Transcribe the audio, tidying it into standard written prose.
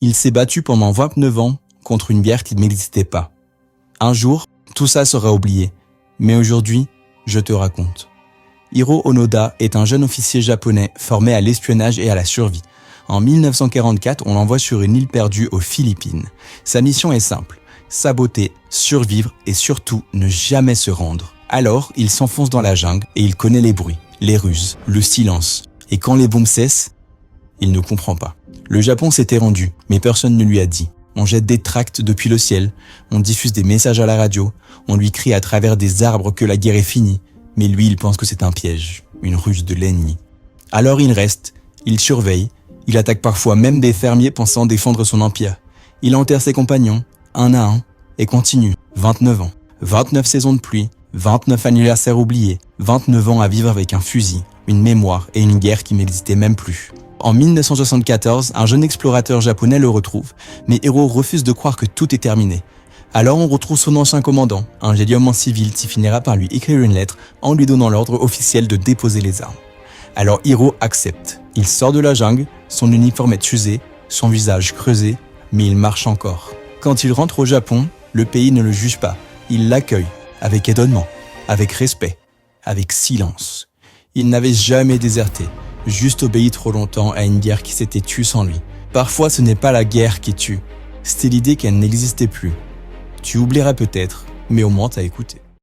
Il s'est battu pendant 29 ans contre une guerre qui n'existait pas. Un jour, tout ça sera oublié. Mais aujourd'hui, je te raconte. Hiro Onoda est un jeune officier japonais formé à l'espionnage et à la survie. En 1944, on l'envoie sur une île perdue aux Philippines. Sa mission est simple, saboter, survivre et surtout ne jamais se rendre. Alors, il s'enfonce dans la jungle et il connaît les bruits, les ruses, le silence. Et quand les bombes cessent, il ne comprend pas. Le Japon s'était rendu, mais personne ne lui a dit. On jette des tracts depuis le ciel, on diffuse des messages à la radio, on lui crie à travers des arbres que la guerre est finie, mais lui il pense que c'est un piège, une ruse de l'ennemi. Alors il reste, il surveille, il attaque parfois même des fermiers pensant défendre son empire. Il enterre ses compagnons, un à un, et continue. 29 ans, 29 saisons de pluie, 29 anniversaires oubliés, 29 ans à vivre avec un fusil, une mémoire et une guerre qui n'existait même plus. En 1974, un jeune explorateur japonais le retrouve, mais Hiro refuse de croire que tout est terminé. Alors on retrouve son ancien commandant, un gentilhomme civil qui finira par lui écrire une lettre en lui donnant l'ordre officiel de déposer les armes. Alors Hiro accepte. Il sort de la jungle, son uniforme est usé, son visage creusé, mais il marche encore. Quand il rentre au Japon, le pays ne le juge pas. Il l'accueille, avec étonnement, avec respect, avec silence. Il n'avait jamais déserté, juste obéi trop longtemps à une guerre qui s'était tue sans lui. Parfois ce n'est pas la guerre qui tue, c'était l'idée qu'elle n'existait plus. Tu oublieras peut-être, mais au moins t'as écouté.